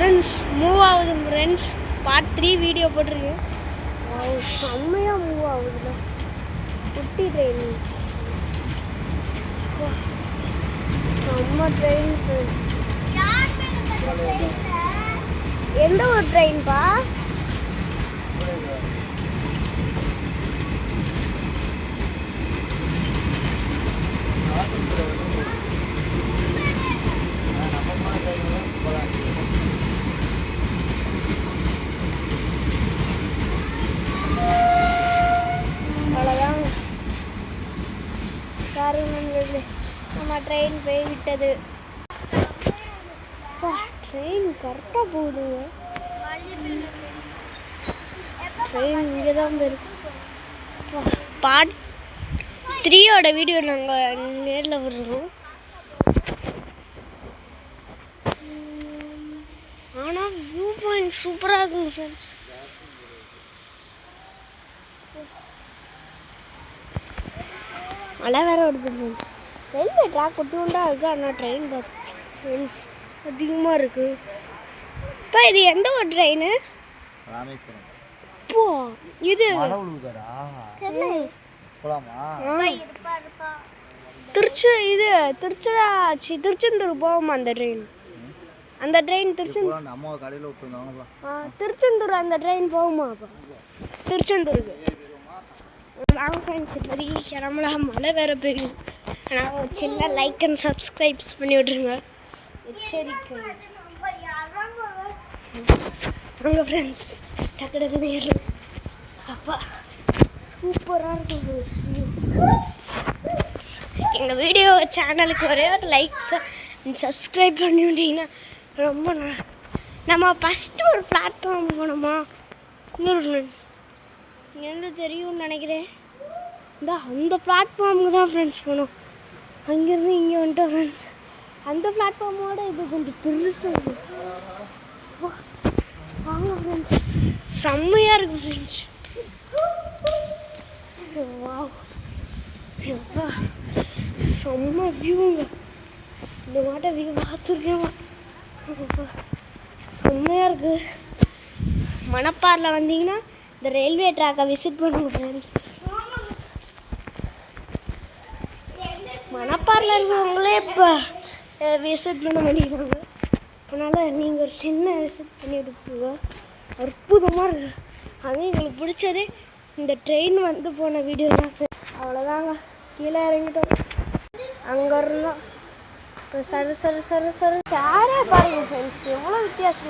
Friends move ஆகுது friends. Part 3 video போட்டிருக்கு. செம்மையாக மூவ் ஆகுதுல. குட்டி ட்ரெயின், செம்ம ட்ரெயின் ஃப்ரெண்ட்ஸ். எந்த ஒரு ட்ரெயின்பா? அவ்வளோதான் காரணங்கள். நம்ம ட்ரெயின் போய் விட்டது. ட்ரெயின் கரெக்டாக போகுதுங்க. ட்ரெயின் இங்கே தான் போயிருக்கு. பார்ட் 3யோட வீடியோ நாங்கள் நேரில் விடுறோம். ஆனால் வியூ பாயிண்ட் சூப்பராக இருக்குங்க ஃப்ரெண்ட்ஸ். மழை வேறு வருது ஃப்ரெண்ட்ஸ். ரயில்வே ட்ராக் ஒட்டுண்டா இருக்குது, ஆனால் ட்ரெயின் ஃப்ரெண்ட்ஸ் அதிகமாக இருக்குது. இப்போ இது எந்த ஒரு ட்ரெயின்? ராமேஸ்வரம். இப்போ இது திருச்செந்தூர் போகுமா அந்த ட்ரெயின்? அந்த ட்ரெயின் திருச்செந்தூர் அந்த ட்ரெயின் போகுமா? அப்போ திருச்செந்தூருக்கு வாங்க ஃப்ரெண்ட்ஸ். இப்போதைக்கு கிளம்பலாம். மழை வேறு பெய்யும். ஆனால் ஒரு சின்ன லைக் அண்ட் சப்ஸ்கிரைப்ஸ் பண்ணி விட்ருங்க. எச்சரிக்கை. வாங்க ஃப்ரெண்ட்ஸ், டக்கு ஏறும். அப்பா சூப்பராக இருக்கும். எங்கள் வீடியோ சேனலுக்கு ஒரே ஒரு லைக்ஸ் சப்ஸ்கிரைப் பண்ணி விட்டீங்கன்னா ரொம்ப நம்ம ஃபஸ்ட்டு ஒரு பிளாட்ஃபார்ம் போனோமா, இங்கேருந்து தெரியும்னு நினைக்கிறேன். அந்த பிளாட்ஃபார்முக்கு தான் ஃப்ரெண்ட்ஸ் போனோம். அங்கேருந்து இங்கே வந்துட்டோம் ஃப்ரெண்ட்ஸ். அந்த பிளாட்ஃபார்மோட இது கொஞ்சம் பெருசாக வாங்க ஃப்ரெண்ட்ஸ். செம்மையாக இருக்குது ஃப்ரெண்ட்ஸ். செம்ம வியூங்க. இந்த மாட்ட வியூ பார்த்துருக்கேன். செம்மையாக இருக்குது. மணப்பாறையில் வந்தீங்கன்னா இந்த ரயில்வே ட்ராக்கை விசிட் பண்ணுங்க ஃப்ரெண்ட்ஸ். மணப்பாறையில் இருக்கிறவங்களே இப்போ விசிட் பண்ண மாட்டேங்கிறாங்க. அதனால் நீங்கள் ஒரு சின்ன விசிட் பண்ணி எடுத்துங்க. அற்புதமாக இருக்குது. அதுவும் எங்களுக்கு பிடிச்சதே இந்த ட்ரெயின் வந்து போன வீடியோ தான். அவ்வளோதாங்க, கீழே இறங்கிட்டோம். அங்கே இருந்தோம். சரு சரு சரு சரு சேரே பாருங்கள் ஃப்ரெண்ட்ஸ், எவ்வளோ வித்தியாசம்.